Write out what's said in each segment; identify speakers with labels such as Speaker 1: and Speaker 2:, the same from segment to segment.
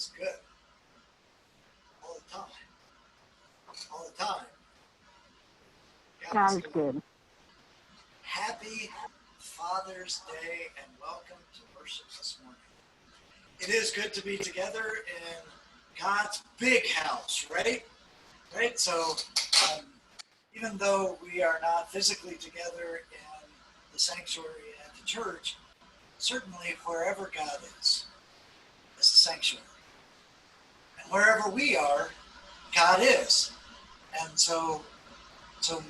Speaker 1: is good all the time. All the time. God is
Speaker 2: God is
Speaker 1: good.
Speaker 2: good.
Speaker 1: Happy Father's Day and welcome to worship this morning. It is good to be together in God's big house, right? Right? So, even though we are not physically together in the sanctuary at the church, certainly wherever God is a sanctuary. And wherever we are, God is. And so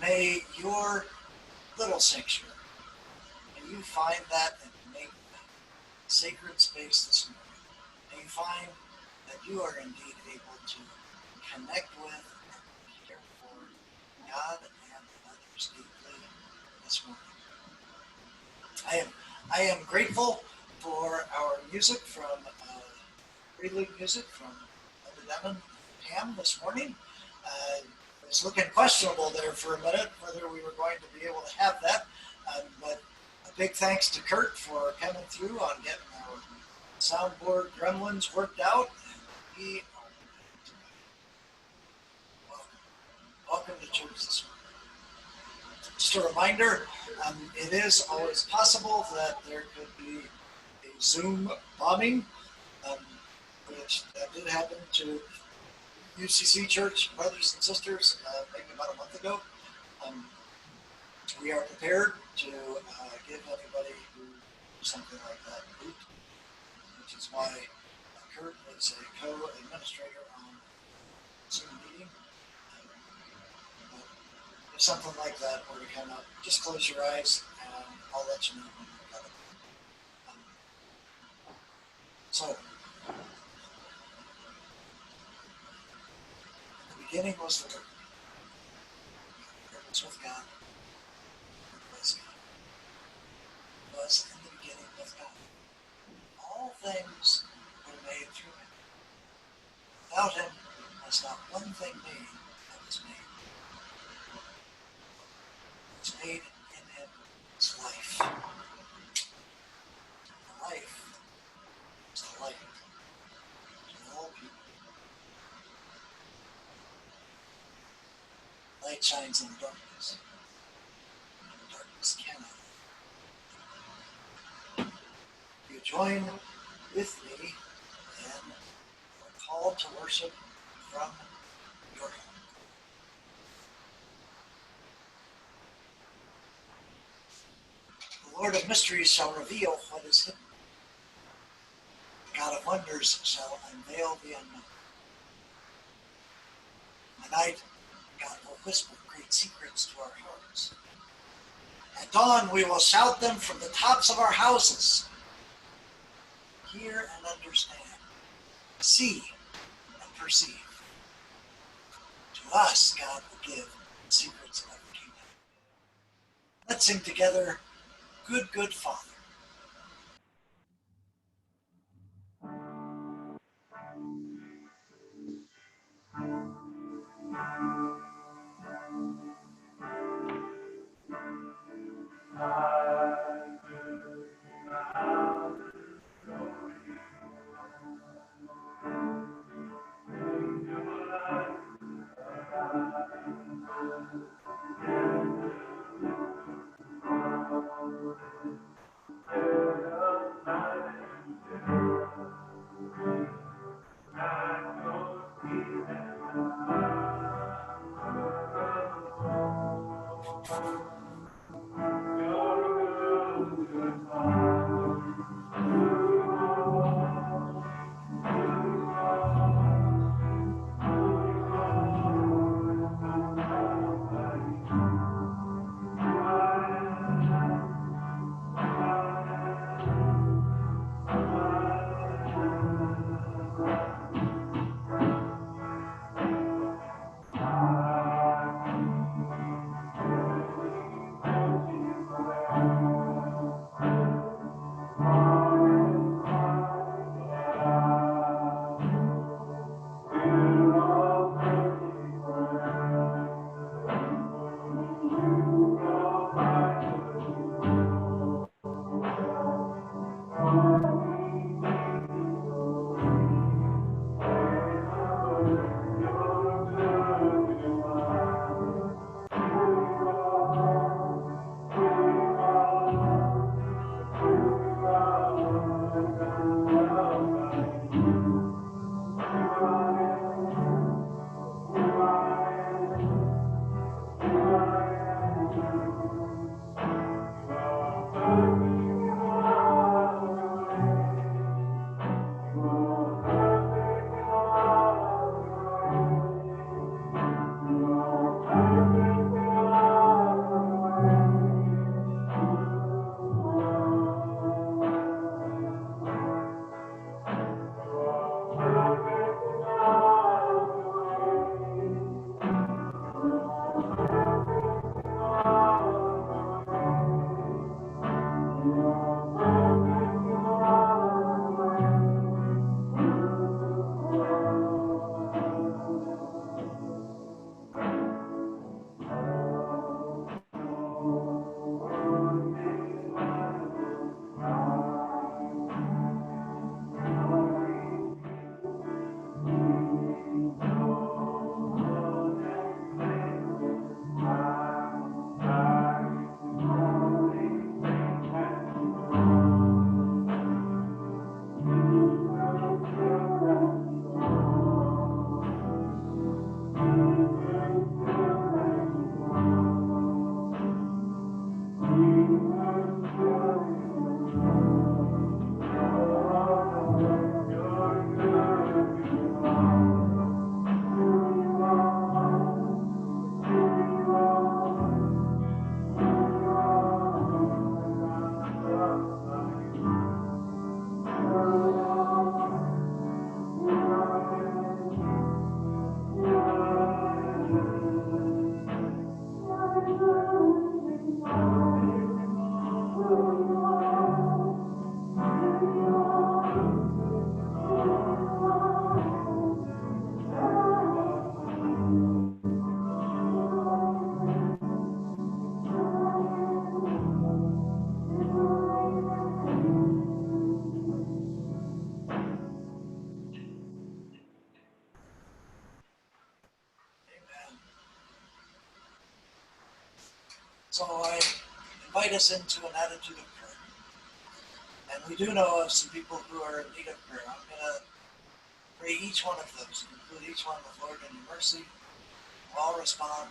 Speaker 1: may your little sanctuary, may you find that and make that sacred space this morning. May you find that you are indeed able to connect with and care for God and others deeply this morning. I am grateful for our music from Prelude music from Linda Demon Pam this morning. It was looking questionable there for a minute whether we were going to be able to have that, but a big thanks to Kurt for coming through on getting our soundboard gremlins worked out, and we are ready to go. Welcome to church this morning. Just a reminder, it is always possible that there could be a Zoom bombing, which that did happen to UCC Church brothers and sisters maybe about a month ago. We are prepared to give anybody who something like that boot, which is why Kurt is a co-administrator on Zoom meeting. But if something like that were to come up, just close your eyes and I'll let you know when we've got it. So, the beginning was the Word. It was with God. It was God. It was in the beginning with God. All things were made through him. Without him was not one thing made that was made. What was made in him was life. The life was the light to all people. Light shines in the darkness, and the darkness cannot. You join with me in a call to worship from your home. The Lord of mysteries shall reveal what is hidden. The God of wonders shall unveil the unknown. In the night, God will whisper great secrets to our hearts. At dawn, we will shout them from the tops of our houses. Hear and understand. See and perceive. To us, God will give the secrets of the kingdom. Let's sing together, Good, Good Father. So I invite us into an attitude of prayer. And we do know of some people who are in need of prayer. I'm going to pray each one of those, include each one with Lord in your mercy. I'll respond.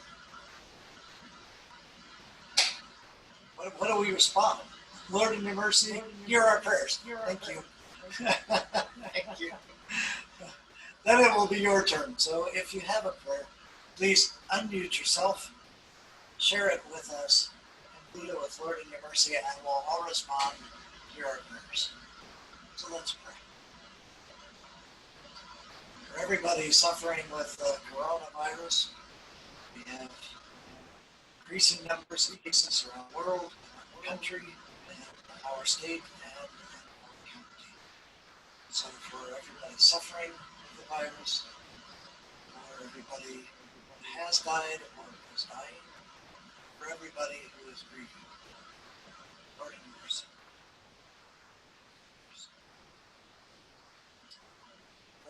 Speaker 1: What do we respond? Lord in your mercy, hear our prayers. Thank you. Thank you. Then it will be your turn. So if you have a prayer, please unmute yourself, share it with us, include it with Lord in your mercy, and we'll all respond to your prayers. So let's pray. For everybody suffering with the coronavirus, we have increasing numbers of cases around the world, our country, and our state, and our county. So for everybody suffering with the virus, for everybody who has died or who is dying, for everybody who is grieving, Lord in mercy.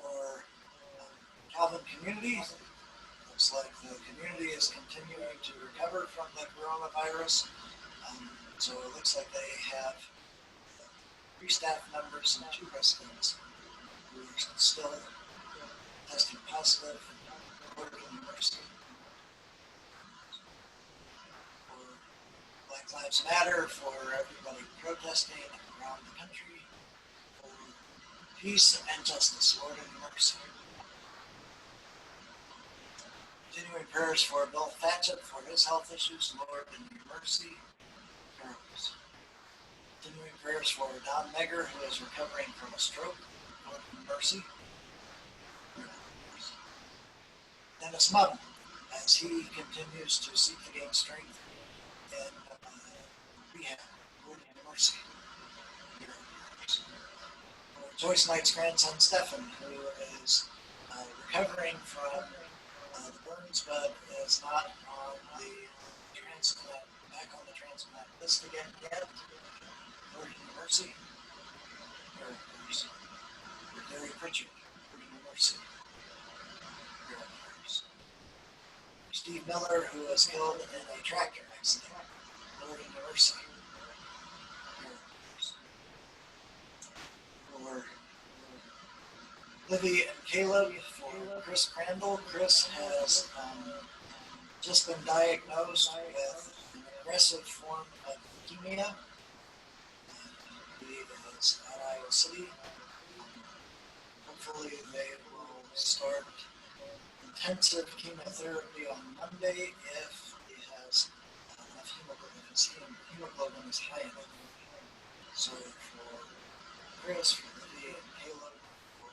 Speaker 1: For Calvin community, looks like the community is continuing to recover from the coronavirus. So it looks like they have 3 staff members and 2 residents who are still testing positive. Lord in mercy. For Black Lives Matter, for everybody protesting around the country, for peace and justice, Lord in mercy. Continuing prayers for Bill Fatchett for his health issues, Lord in your mercy. Continuing prayers for Don Megger, who is recovering from a stroke, Lord in mercy. Dennis Mudden, as he continues to seek to gain strength in rehab, Lord in mercy. Joyce Knight's grandson Stephen, who is recovering from the burns, but is not on the transplant, back on the transplant list again yet. Lord in mercy. Miracles. For Gary Pritchard, Lord in mercy. Miracles. Steve Miller, who was killed in a tractor accident, Lord in mercy. Miracles. For Livy and Caleb, for Chris Crandall. Chris has just been diagnosed with an aggressive form of leukemia. He is at Iowa City. Hopefully they will start intensive chemotherapy on Monday if he has enough hemoglobin, if his hemoglobin is high enough. So for Chris, for Livy and Caleb, for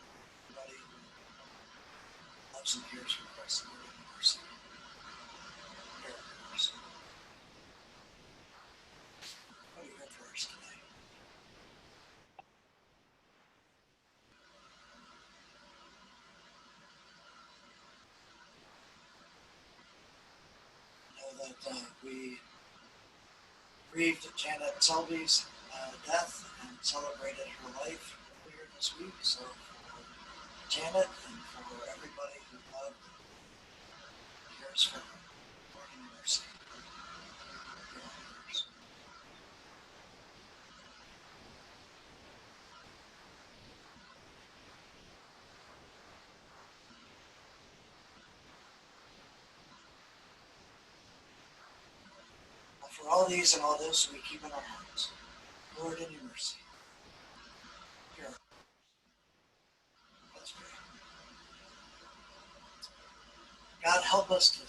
Speaker 1: everybody who loves and cares for Christ, Lord in mercy. Miracles. What are your prayers tonight? Know that we grieved Janet Selby's death and celebrated her life earlier this week. So for Janet and for everybody who loved and cares for her, Lord in mercy. For all these and all this, we keep in our hearts. Lord in your mercy. Hear our. Let's pray. God, help us to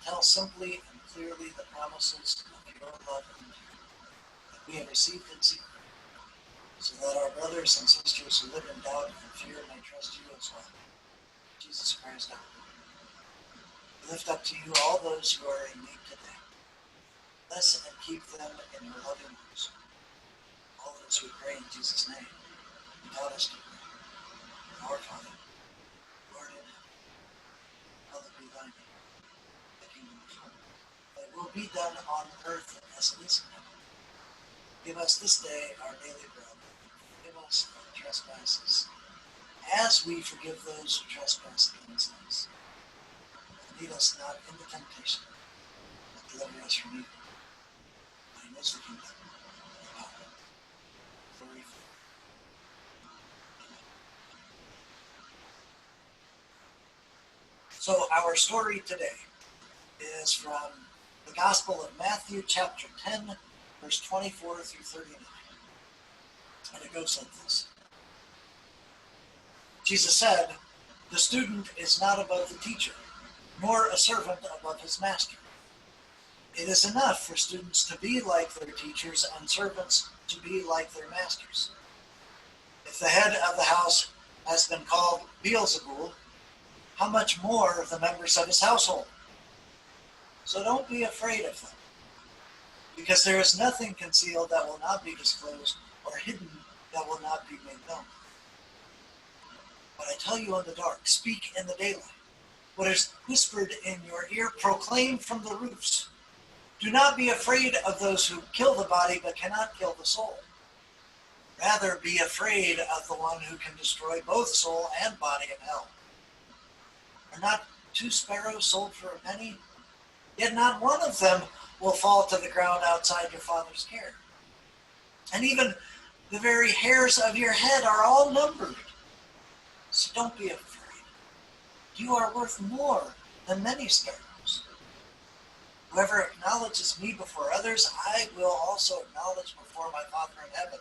Speaker 1: tell simply and clearly the promises of your love and care that we have received in secret, so that our brothers and sisters who live in doubt and fear may trust you as well. Jesus Christ, our Lord. We lift up to you all those who are in need today. Bless and keep them in your loving arms. All those we pray in Jesus' name. You taught us to pray. Our Father, who art in heaven, hallowed be thy name. Thy kingdom come. Thy will be done on earth as it is in heaven. Give us this day our daily bread. Forgive us our trespasses, as we forgive those who trespass against us. And lead us not into temptation, but deliver us from evil. is the kingdom, the power, glory. So our story today is from the Gospel of Matthew, chapter 10, verse 24 through 39. And it goes like this. Jesus said, "The student is not above the teacher, nor a servant above his master. It is enough for students to be like their teachers and servants to be like their masters. If the head of the house has been called Beelzebul, how much more the members of his household? So don't be afraid of them, because there is nothing concealed that will not be disclosed, or hidden that will not be made known. What I tell you in the dark, speak in the daylight. What is whispered in your ear, proclaim from the roofs. Do not be afraid of those who kill the body but cannot kill the soul. Rather, be afraid of the one who can destroy both soul and body in hell. Are not 2 sparrows sold for a penny? Yet not one of them will fall to the ground outside your Father's care. And even the very hairs of your head are all numbered. So don't be afraid. You are worth more than many sparrows. Whoever acknowledges me before others, I will also acknowledge before my Father in heaven.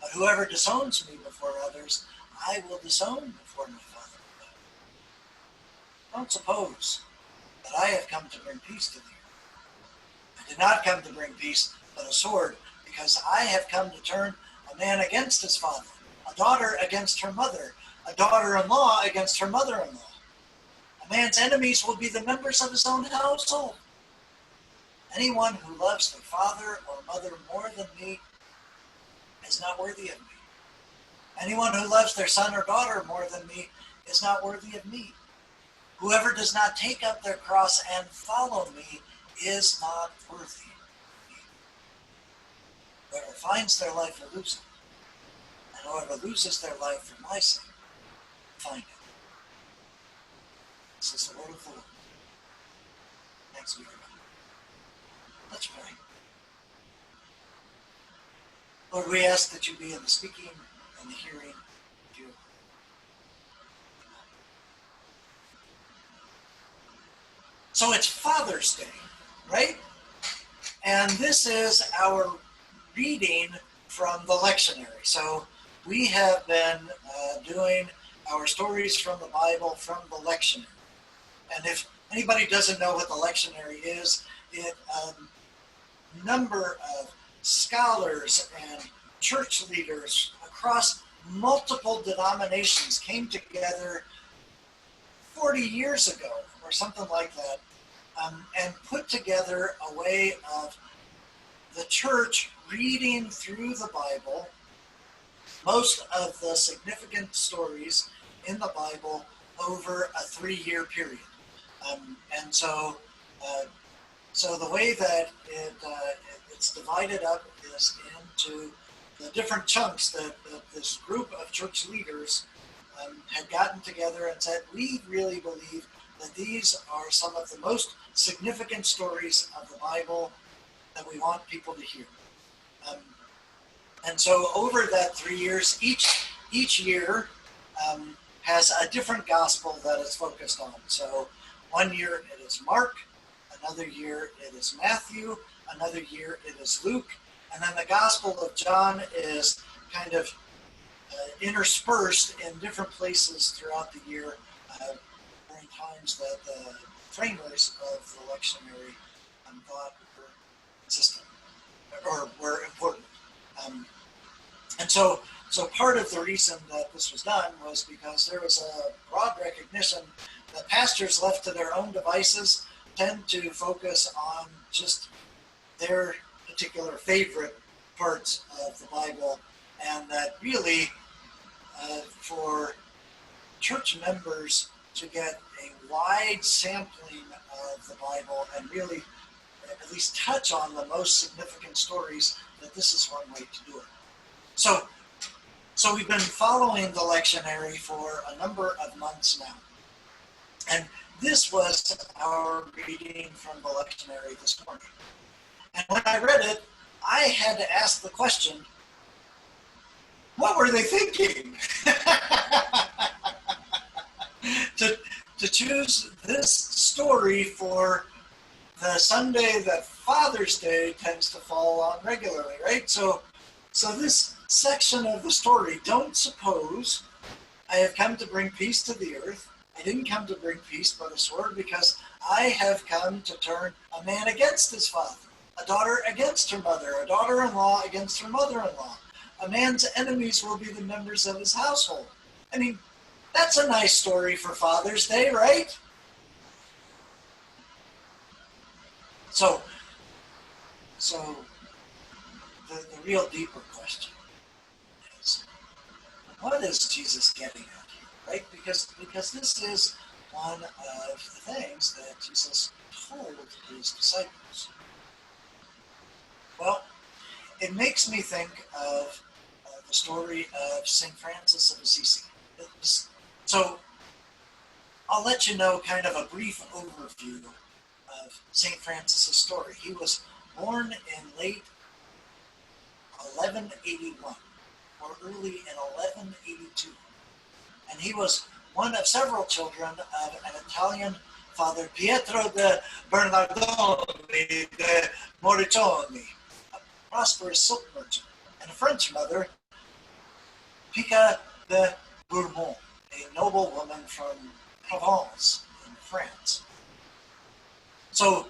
Speaker 1: But whoever disowns me before others, I will disown before my Father in heaven. Don't suppose that I have come to bring peace to the earth. I did not come to bring peace, but a sword, because I have come to turn a man against his father, a daughter against her mother, a daughter-in-law against her mother-in-law. A man's enemies will be the members of his own household. Anyone who loves their father or mother more than me is not worthy of me. Anyone who loves their son or daughter more than me is not worthy of me. Whoever does not take up their cross and follow me is not worthy of me. Whoever finds their life will lose it, and whoever loses their life for my sake will find it." This is the word of the Lord. Thanks be to God. Let's pray. Lord, we ask that you be in the speaking and the hearing of you. So it's Father's Day, right? And this is our reading from the lectionary. So we have been doing our stories from the Bible from the lectionary. And if anybody doesn't know what the lectionary is, it number of scholars and church leaders across multiple denominations came together 40 years ago or something like that, and put together a way of the church reading through the Bible, most of the significant stories in the Bible over a 3-year period. And so the way that it's divided up is into the different chunks that this group of church leaders had gotten together and said, we really believe that these are some of the most significant stories of the Bible that we want people to hear. And so over that 3 years, each year has a different gospel that it's focused on. So one year it is Mark, another year it is Matthew, another year it is Luke, and then the Gospel of John is kind of interspersed in different places throughout the year during times that the framers of the lectionary thought were consistent or were important. And so part of the reason that this was done was because there was a broad recognition that pastors left to their own devices tend to focus on just their particular favorite parts of the Bible, and that really for church members to get a wide sampling of the Bible and really at least touch on the most significant stories, that this is one way to do it. So we've been following the lectionary for a number of months now. And this was our reading from the lectionary this morning. And when I I read it, I had to ask the question, what were they thinking? to choose this story for the Sunday that Father's Day tends to fall on regularly, right? So this section of the story, don't suppose I have come to bring peace to the earth. I didn't come to bring peace but a sword, because I have come to turn a man against his father, a daughter against her mother, a daughter-in-law against her mother-in-law. A man's enemies will be the members of his household. I mean, that's a nice story for Father's Day, right? So the real deeper question is, what is Jesus getting at here, right? Because this is one of the things that Jesus told his disciples. Well, it makes me think of the story of St. Francis of Assisi. So I'll let you know kind of a brief overview of St. Francis' story. He was born in late 1181 or early in 1182. And he was one of several children of an Italian father, Pietro de Bernardoni de Moriccioni, a prosperous silk merchant, and a French mother, Pica de Bourbon, a noble woman from Provence in France. So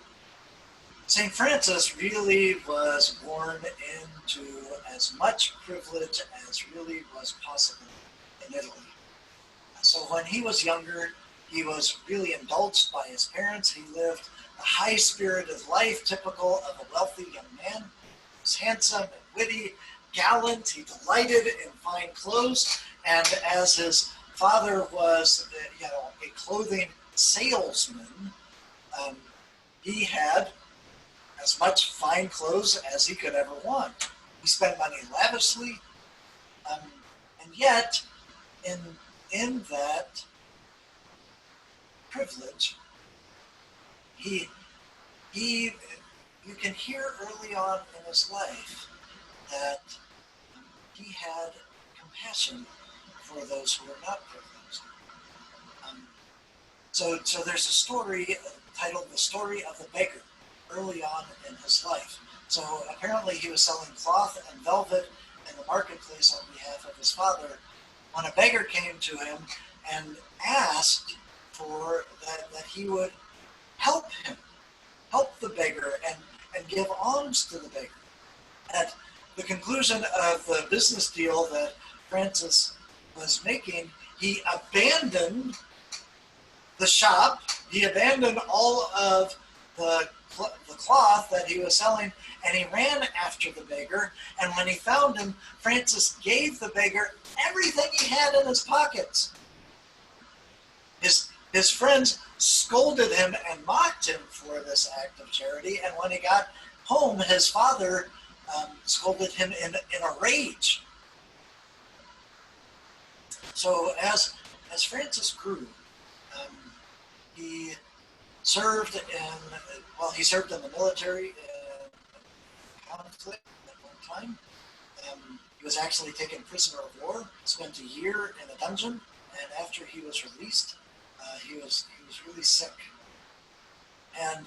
Speaker 1: St. Francis really was born into as much privilege as really was possible in Italy. So when he was younger, he was really indulged by his parents. He lived a high-spirited life typical of a wealthy young man. He was handsome and witty, gallant. He delighted in fine clothes. And as his father was, a clothing salesman, he had as much fine clothes as he could ever want. He spent money lavishly, and yet in that privilege, you can hear early on in his life that he had compassion for those who were not privileged. So there's a story titled "The Story of the Beggar" early on in his life. So apparently he was selling cloth and velvet in the marketplace on behalf of his father, when a beggar came to him and asked for that he would help the beggar, and give alms to the beggar. At the conclusion of the business deal that Francis was making, he abandoned the shop, he abandoned all of the cloth that he was selling, and he ran after the beggar. And when he found him, Francis gave the beggar everything he had in his pockets. His friends scolded him and mocked him for this act of charity, and when he got home, his father scolded him in a rage. So as Francis grew, he served in the military in conflict at one time. He was actually taken prisoner of war, spent a year in a dungeon, and after he was released, he was really sick. And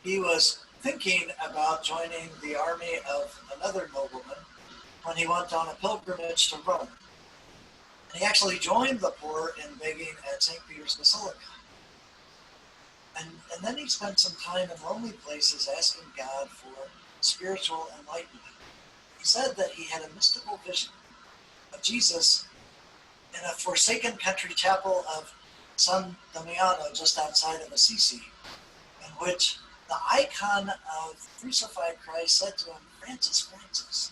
Speaker 1: he was thinking about joining the army of another nobleman when he went on a pilgrimage to Rome. And he actually joined the poor in begging at St. Peter's Basilica. And then he spent some time in lonely places asking God for spiritual enlightenment. He said that he had a mystical vision of Jesus in a forsaken country chapel of San Damiano just outside of Assisi, in which the icon of the crucified Christ said to him, Francis,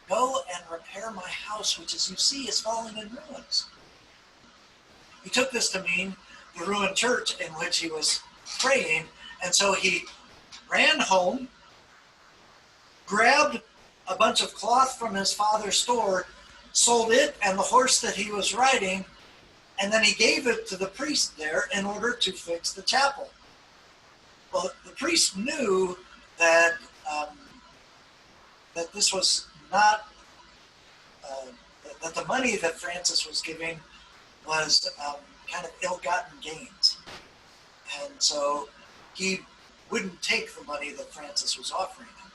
Speaker 1: go and repair my house, which as you see is falling in ruins. He took this to mean the ruined church in which he was praying, and so he ran home, grabbed a bunch of cloth from his father's store, sold it and the horse that he was riding, and then he gave it to the priest there in order to fix the chapel. Well, the priest knew that that this was not, that the money that Francis was giving was kind of ill-gotten gains. And so he wouldn't take the money that Francis was offering him.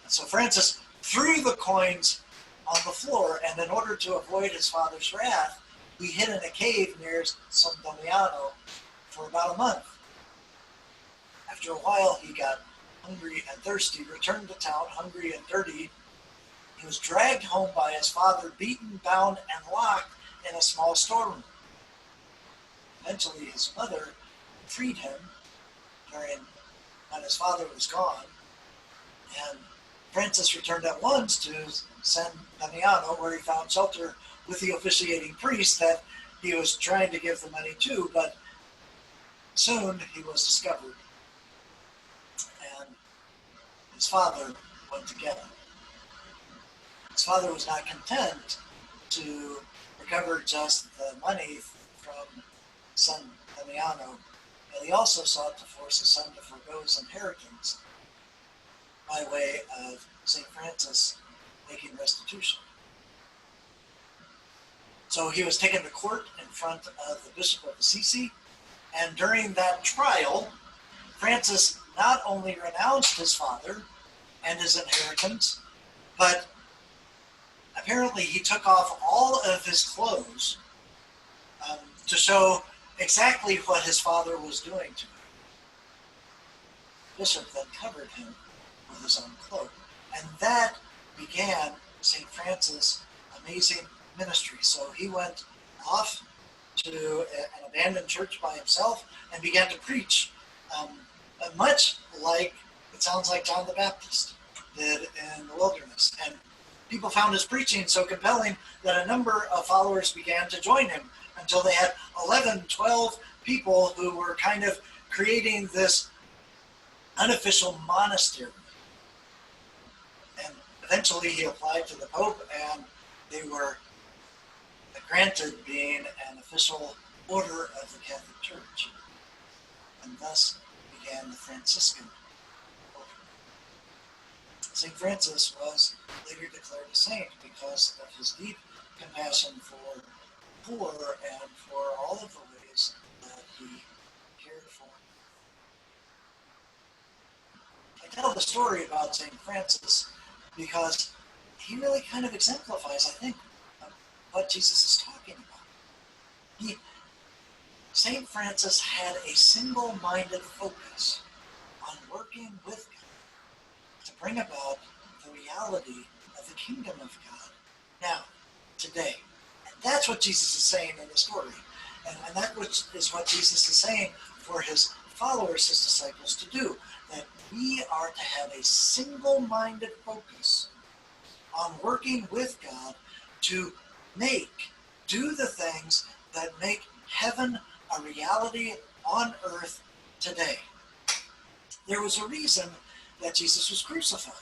Speaker 1: And so Francis threw the coins on the floor, and in order to avoid his father's wrath, he hid in a cave near San Damiano for about a month. After a while, he got hungry and thirsty, returned to town hungry and dirty. He was dragged home by his father, beaten, bound, and locked in a small storeroom. Eventually, his mother freed him when his father was gone, and Francis returned at once to San Damiano, where he found shelter with the officiating priest that he was trying to give the money to, but soon he was discovered, and his father went to get him. His father was not content to recover just the money from San Damiano, and he also sought to force his son to forego his inheritance by way of St. Francis making restitution. So he was taken to court in front of the Bishop of Assisi, and during that trial, Francis not only renounced his father and his inheritance, but apparently he took off all of his clothes to show exactly what his father was doing to him. The bishop then covered him with his own cloak. And that began St. Francis' amazing ministry. So he went off to an abandoned church by himself and began to preach, much like it sounds like John the Baptist did in the wilderness. And people found his preaching so compelling that a number of followers began to join him until they had 11, 12 people who were kind of creating this unofficial monastery. And eventually he applied to the Pope, and they were granted being an official order of the Catholic Church. And thus began the Franciscan order. St. Francis was later declared a saint because of his deep compassion for the poor and for all of the ways that he cared for. I tell the story about St. Francis because he really kind of exemplifies, I think, what Jesus is talking about. St. Francis had a single-minded focus on working with God to bring about the reality of the kingdom of God now, today. And that's what Jesus is saying in the story. And that is what Jesus is saying for his followers, his disciples, to do. That we are to have a single-minded focus on working with God to do the things that make heaven a reality on earth today. There was a reason that Jesus was crucified.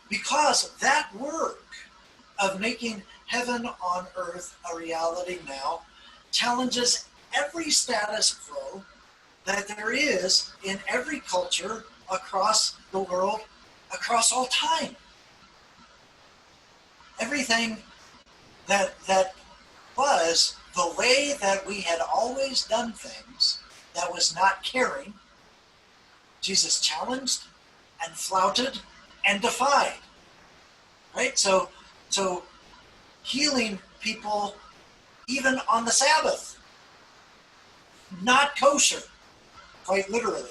Speaker 1: Because that work of making heaven on earth a reality now challenges every status quo that there is in every culture across the world, across all time. Everything that was the way that we had always done things, that was not caring, Jesus challenged and flouted and defied. Right? So healing people even on the Sabbath, not kosher, quite literally.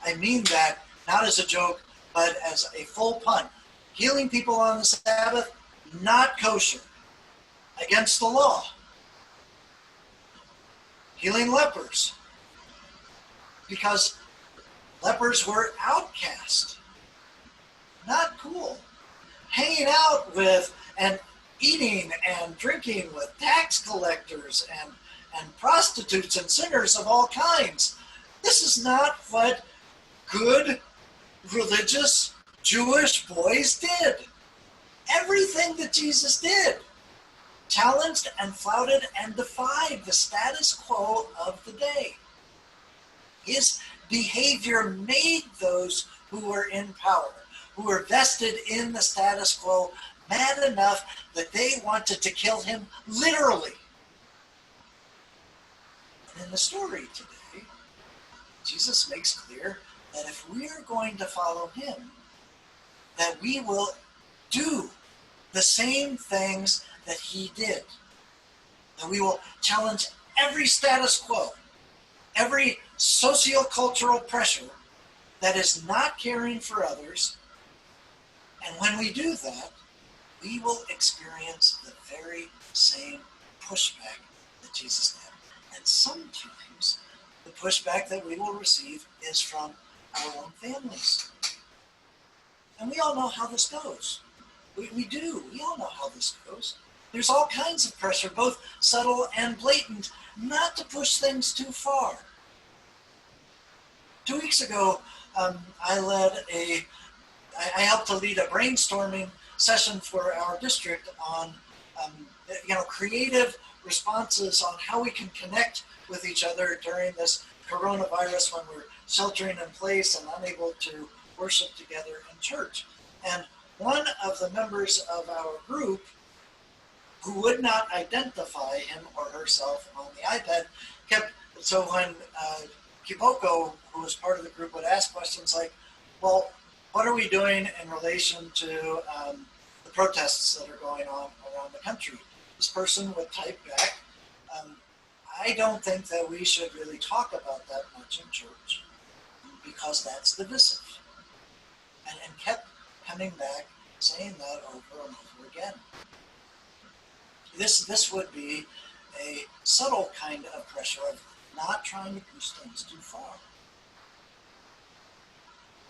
Speaker 1: I mean that not as a joke, but as a full pun. Healing people on the Sabbath, not kosher, against the law. Healing lepers, because lepers were outcast, not cool. Hanging out with and eating and drinking with tax collectors and prostitutes and sinners of all kinds. This is not what good, religious, Jewish boys did. Everything that Jesus did challenged and flouted and defied the status quo of the day. His behavior made those who were in power, who were vested in the status quo, mad enough that they wanted to kill him literally. And in the story today, Jesus makes clear that if we are going to follow him, that we will do the same things that he did. That we will challenge every status quo, every sociocultural pressure that is not caring for others. And when we do that, we will experience the very same pushback that Jesus did. And sometimes the pushback that we will receive is from our own families. And we all know how this goes. We do. We all know how this goes. There's all kinds of pressure, both subtle and blatant, not to push things too far. 2 weeks ago, I helped to lead a brainstorming session for our district on creative responses on how we can connect with each other during this coronavirus when we're sheltering in place and unable to worship together in church. And one of the members of our group, who would not identify him or herself on the iPad, so when Kiboko, who was part of the group, would ask questions like, well, what are we doing in relation to the protests that are going on around the country? This person would type back, I don't think that we should really talk about that much in church because that's divisive. And kept coming back, saying that over and over again. This would be a subtle kind of pressure of not trying to push things too far.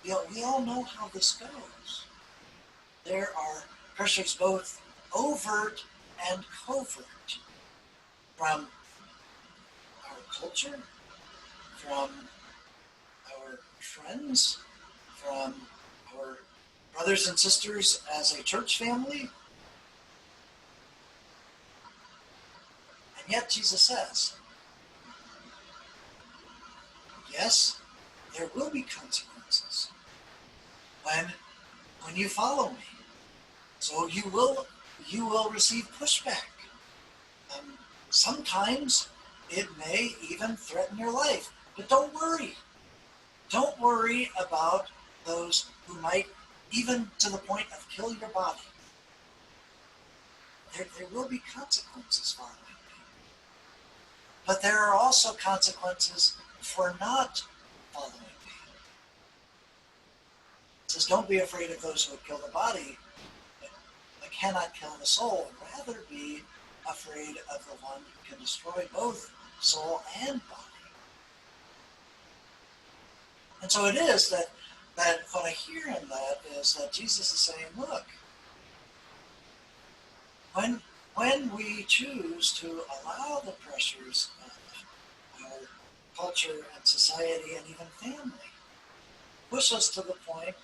Speaker 1: We all know how this goes. There are pressures both overt and covert from our culture, from our friends, from our brothers and sisters as a church family. And yet Jesus says, yes, there will be consequences when you follow me. So you will receive pushback. Sometimes it may even threaten your life. But don't worry. Don't worry about those who might, even to the point of kill your body. There will be consequences following me. But there are also consequences for not following me. It says, don't be afraid of those who would kill the body, but cannot kill the soul. Rather be afraid of the one who can destroy both soul and body. And so it is that what I hear in that is that Jesus is saying, look, when we choose to allow the pressures of our culture and society and even family push us to the point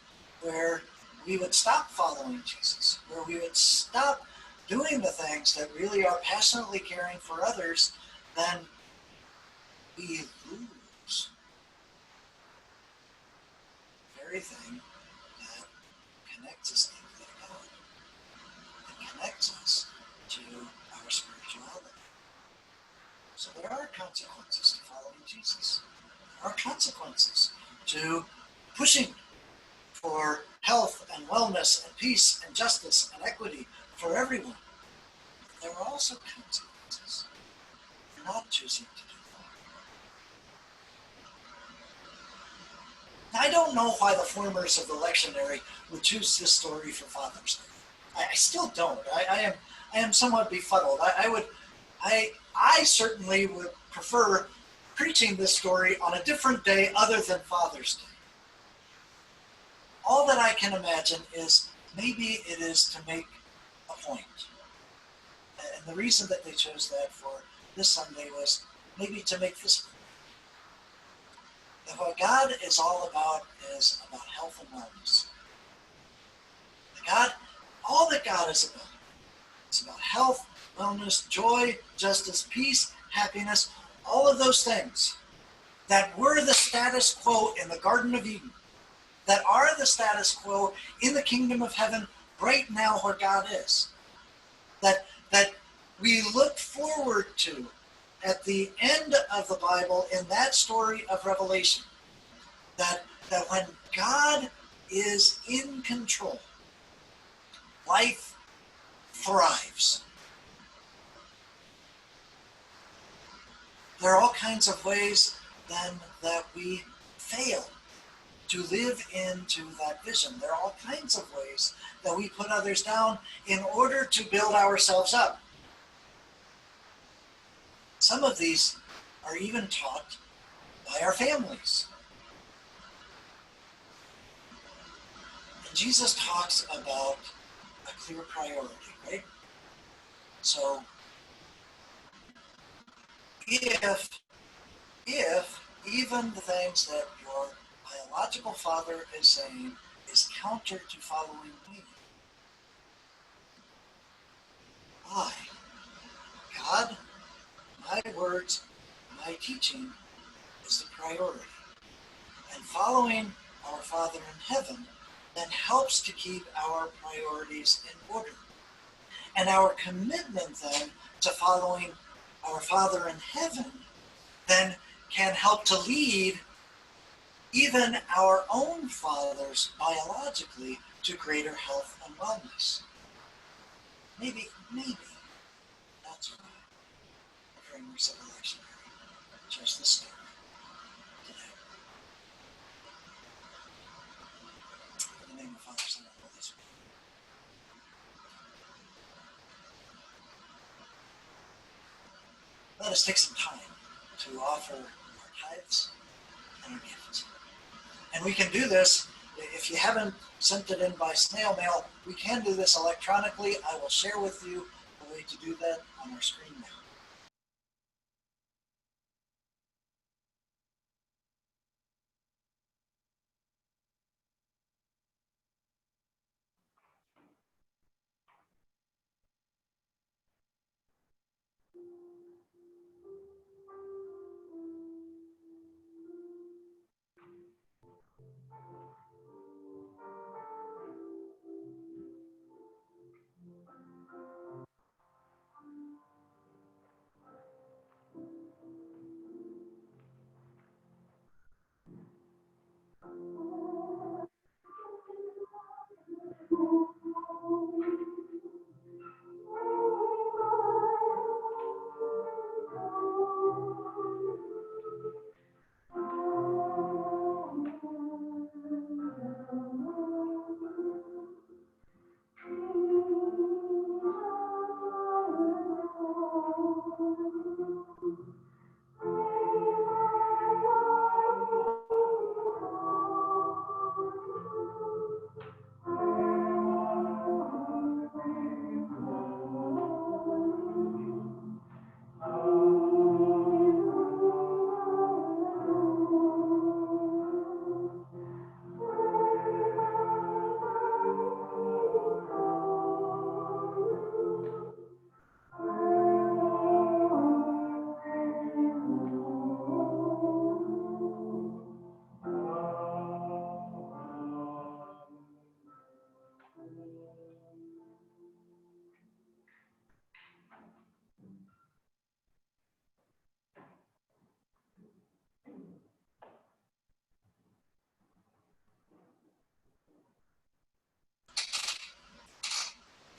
Speaker 1: where we would stop following Jesus, where we would stop doing the things that really are passionately caring for others, then we lose the very thing that connects us to God, that connects us to our spirituality. So there are consequences to following Jesus. There are consequences to pushing for health and wellness and peace and justice and equity for everyone. There are also consequences for not choosing to do that. Now, I don't know why the formers of the lectionary would choose this story for Father's Day. I still don't. I am somewhat befuddled. I certainly would prefer preaching this story on a different day other than Father's Day. All that I can imagine is maybe it is to make a point. And the reason that they chose that for this Sunday was maybe to make this point. That what God is all about is about health and wellness. All that God is about health, wellness, joy, justice, peace, happiness, all of those things that were the status quo in the Garden of Eden. that are the status quo in the kingdom of heaven right now where God is. That we look forward to at the end of the Bible in that story of Revelation. That when God is in control, life thrives. There are all kinds of ways then that we fail to live into that vision. There are all kinds of ways that we put others down in order to build ourselves up. Some of these are even taught by our families. And Jesus talks about a clear priority, right? So if even the things that your biological father is saying is counter to following me, I, God, my words, my teaching is the priority. And following our Father in heaven then helps to keep our priorities in order. And our commitment then to following our Father in heaven then can help to lead even our own fathers biologically to greater health and wellness. Maybe that's why the frameworks of electionary just the start today. In the name of the Father, Son, and Holy Spirit. Let us take some time to offer our tithes and our gifts. And we can do this, if you haven't sent it in by snail mail, we can do this electronically. I will share with you the way to do that on our screen now.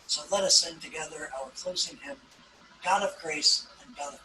Speaker 1: So let us sing together our closing hymn, God of Grace and God of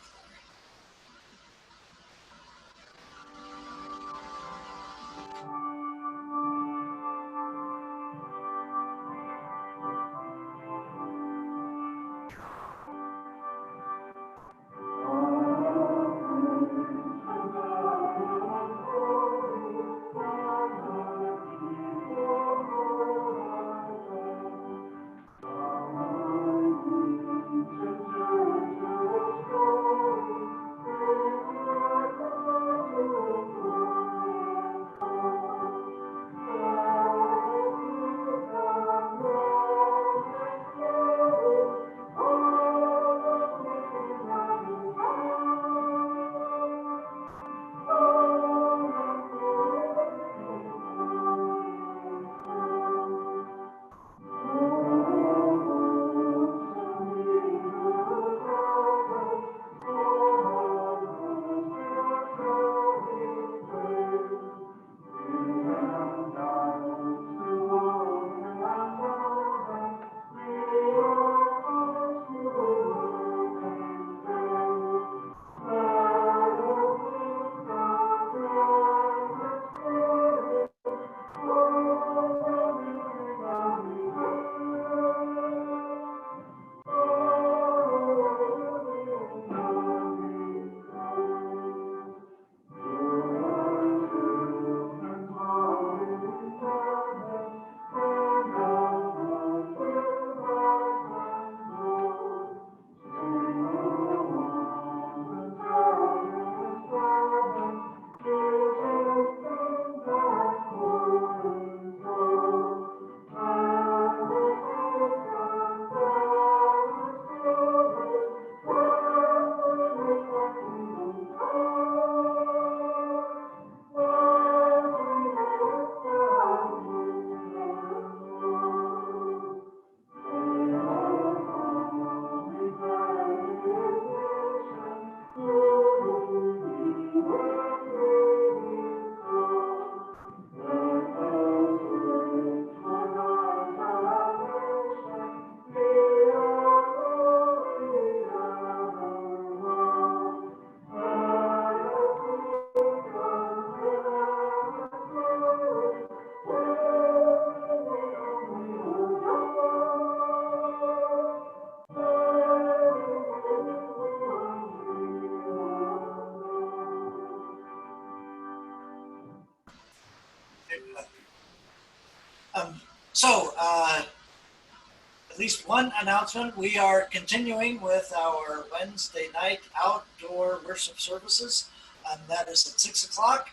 Speaker 1: at least one announcement. We are continuing with our Wednesday night outdoor worship services, and that is at 6 o'clock.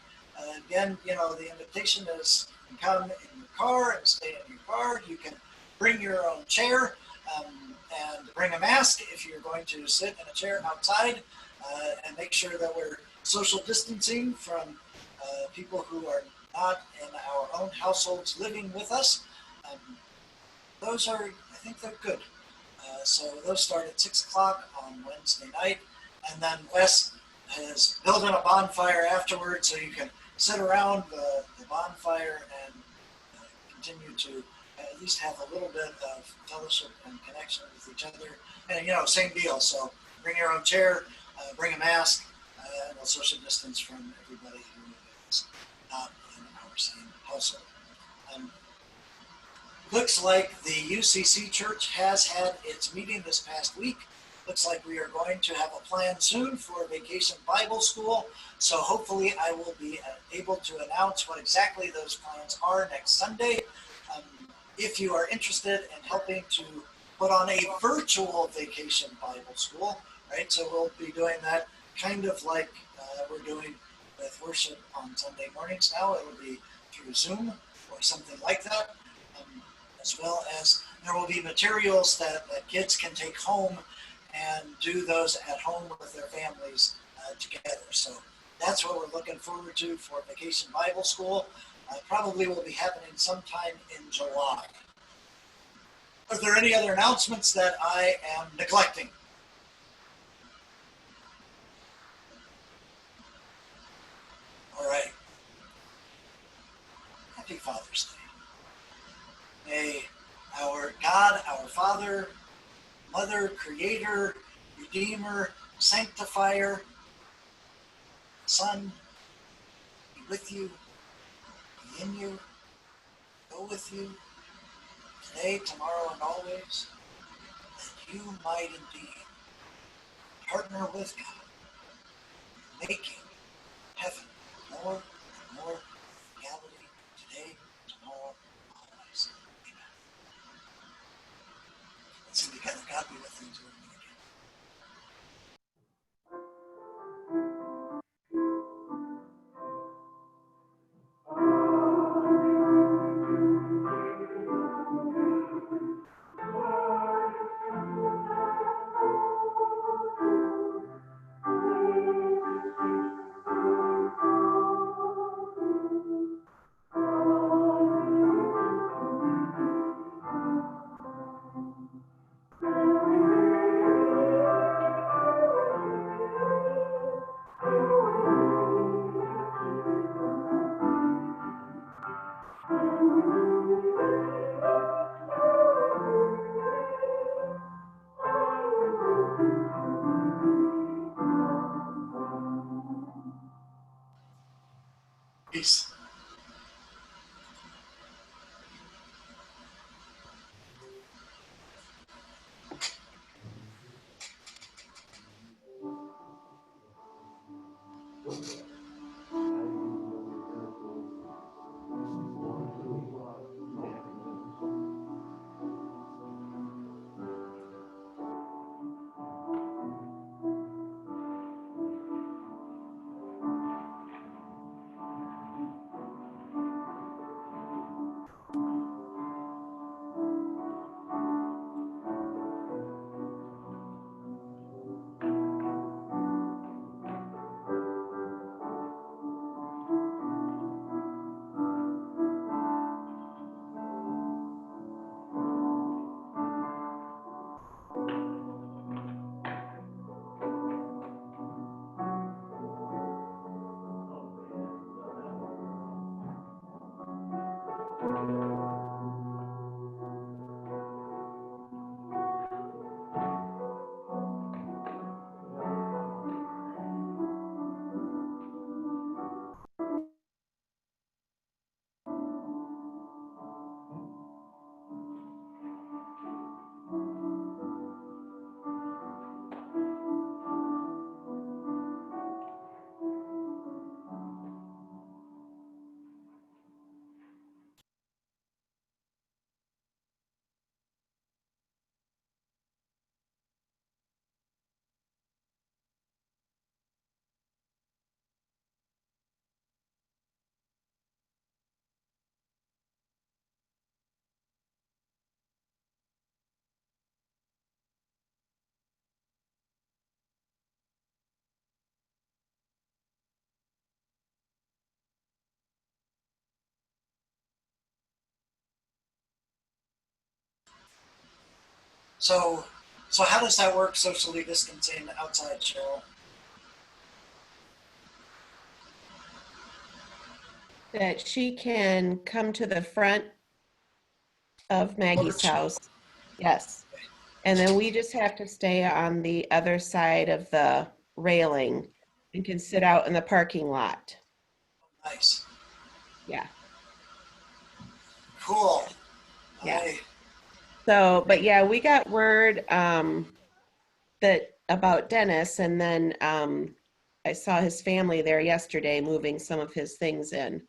Speaker 1: Again, the invitation is you can come in your car and stay in your car. You can bring your own chair and bring a mask if you're going to sit in a chair outside, and make sure that we're social distancing from people who are not in our own households living with us. Those are, I think they're good. So those start at 6 o'clock on Wednesday night. And then Wes has built in a bonfire afterwards, so you can sit around the bonfire and continue to at least have a little bit of fellowship and connection with each other. And, same deal. So bring your own chair, bring a mask, and we'll social distance from everybody who is not in our same household. Looks like the UCC Church has had its meeting this past week. Looks like we are going to have a plan soon for Vacation Bible School. So hopefully I will be able to announce what exactly those plans are next Sunday. If you are interested in helping to put on a virtual Vacation Bible School, right? So we'll be doing that kind of like we're doing with worship on Sunday mornings now. It will be through Zoom or something like that. As well as there will be materials that kids can take home and do those at home with their families together. So that's what we're looking forward to for Vacation Bible School. Probably will be happening sometime in July. Are there any other announcements that I am neglecting? All right. Happy Father's Day. May our God, our Father, Mother, Creator, Redeemer, Sanctifier, Son, be with you, be in you, go with you, today, tomorrow, and always, that you might indeed partner with God, making heaven more and more reality today, tomorrow, always. Amen. Let's sing together. God be with you until we meet again. So, so how does that work socially distancing outside, Cheryl?
Speaker 2: That she can come to the front of Maggie's
Speaker 1: Porch?
Speaker 2: house. Yes. And then we just have to stay on the other side of the railing and can sit out in the parking lot.
Speaker 1: Nice.
Speaker 2: Yeah.
Speaker 1: Cool.
Speaker 2: Yeah.
Speaker 1: I,
Speaker 2: So, but yeah, we got word that about Dennis, and then I saw his family there yesterday moving some of his things in.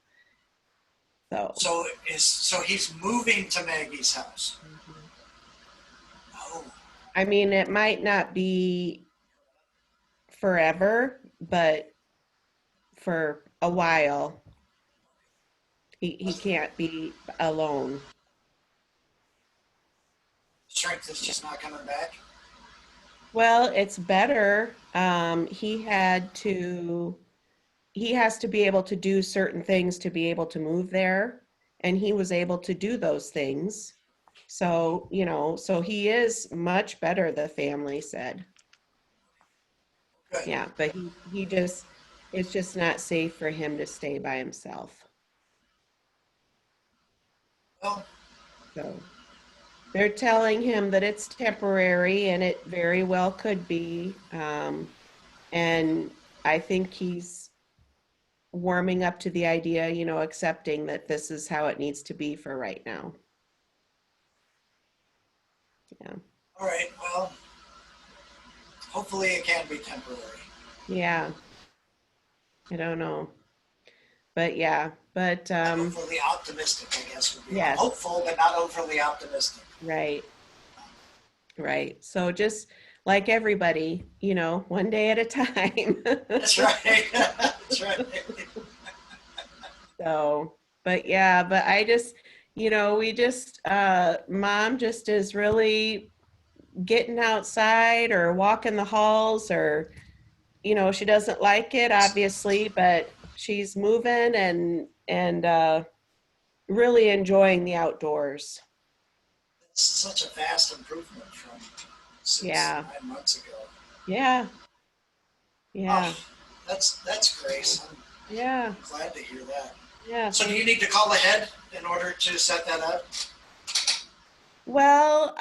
Speaker 2: So,
Speaker 1: so he's moving to Maggie's house.
Speaker 2: mhm.
Speaker 1: Oh,
Speaker 2: I mean, it might not be forever, but for a while, he can't be alone.
Speaker 1: strength is
Speaker 2: Yeah.
Speaker 1: just not coming back.
Speaker 2: Well, it's better. He has to be able to do certain things to be able to move there, and he was able to do those things. So, so he is much better, the family said.
Speaker 1: Good.
Speaker 2: Yeah, but he just it's just not safe for him to stay by himself.
Speaker 1: Well,
Speaker 2: So they're telling him that it's temporary and it very well could be. And I think he's warming up to the idea, accepting that this is how it needs to be for right now. Yeah.
Speaker 1: all right. Well, hopefully it can be temporary.
Speaker 2: Yeah. I don't know. But yeah, but
Speaker 1: Not overly optimistic, I guess would be. I'm
Speaker 2: yes,
Speaker 1: hopeful, but not overly optimistic.
Speaker 2: right. Right. So just like everybody, one day at a time.
Speaker 1: That's right. That's right.
Speaker 2: So, but yeah, but I just, we just, mom just is really getting outside or walking the halls or, she doesn't like it, obviously, but she's moving and really enjoying the outdoors.
Speaker 1: It's such a vast improvement from six,
Speaker 2: Yeah.
Speaker 1: 9 months ago.
Speaker 2: Yeah.
Speaker 1: Oh,
Speaker 2: Yeah.
Speaker 1: that's
Speaker 2: So,
Speaker 1: grace.
Speaker 2: yeah.
Speaker 1: I'm glad to hear that.
Speaker 2: Yeah.
Speaker 1: So do
Speaker 2: Thank
Speaker 1: you need to call ahead in order to set that up?
Speaker 2: Well,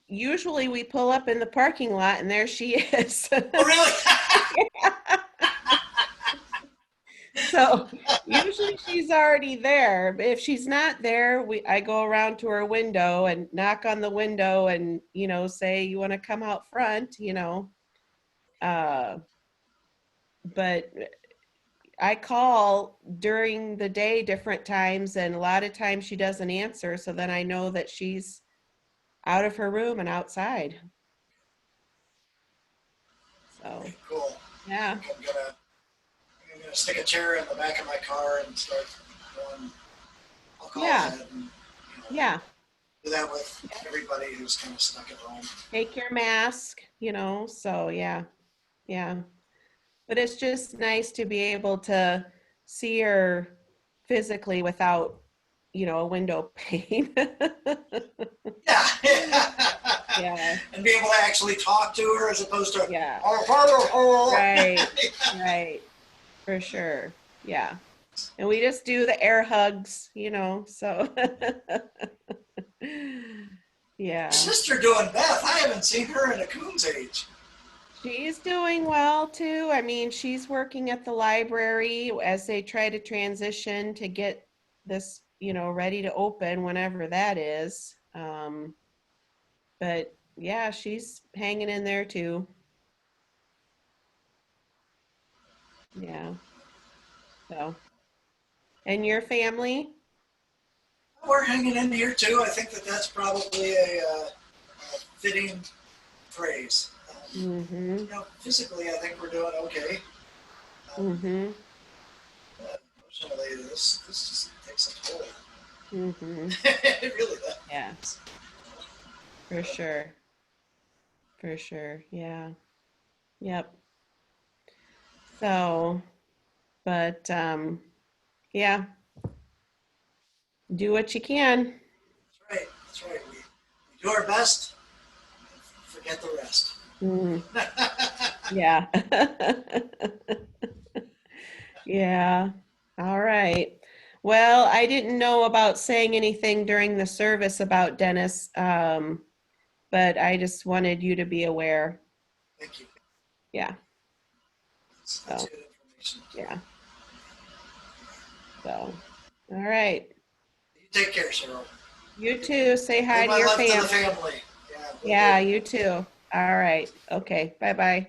Speaker 2: usually we pull up in the parking lot and there she is.
Speaker 1: Oh, really?
Speaker 2: So usually she's already there. But if she's not there, I go around to her window and knock on the window and, say, you want to come out front. Uh, but I call during the day different times and a lot of times she doesn't answer. So then I know that she's out of her room and outside. So,
Speaker 1: Okay, cool. I
Speaker 2: yeah.
Speaker 1: think I'm gonna stick a chair in the back of my car and start going. I'll call
Speaker 2: Yeah.
Speaker 1: ahead and
Speaker 2: Yeah.
Speaker 1: do that with everybody who's kind of stuck at home.
Speaker 2: Take your mask, so yeah. Yeah. But it's just nice to be able to see her physically without, a window pane.
Speaker 1: Yeah.
Speaker 2: Yeah.
Speaker 1: And be able to actually talk to her as opposed to.
Speaker 2: Yeah.
Speaker 1: Oh,
Speaker 2: Right. Right. For sure. Yeah. And we just do the air hugs. So yeah.
Speaker 1: sister doing Beth. I haven't seen her in a coon's age.
Speaker 2: She's doing well too. I mean, she's working at the library as they try to transition to get this, ready to open whenever that is. But yeah, she's hanging in there too. Yeah. So, and your family?
Speaker 1: We're hanging in here too. I think that's probably a fitting phrase.
Speaker 2: Mm-hmm.
Speaker 1: Physically, I think we're doing okay. Um,
Speaker 2: Mm-hmm.
Speaker 1: Emotionally, this just takes a toll.
Speaker 2: Mm-hmm.
Speaker 1: It really
Speaker 2: Yeah,
Speaker 1: does.
Speaker 2: for sure. For sure. Yeah. Yep. So, but yeah, do what you can.
Speaker 1: That's right. That's right. We Do our best. Forget the rest.
Speaker 2: Mm, yeah. Yeah. All right. Well, I didn't know about saying anything during the service about Dennis, but I just wanted you to be aware.
Speaker 1: Thank you.
Speaker 2: Yeah.
Speaker 1: That's
Speaker 2: So,
Speaker 1: good information.
Speaker 2: yeah. So, all right.
Speaker 1: You take care, Cheryl.
Speaker 2: You too. Say hi
Speaker 1: Give
Speaker 2: to
Speaker 1: my
Speaker 2: your
Speaker 1: love to the
Speaker 2: family.
Speaker 1: family. Yeah, will
Speaker 2: Yeah,
Speaker 1: do.
Speaker 2: you too. All right. Okay. Bye-bye.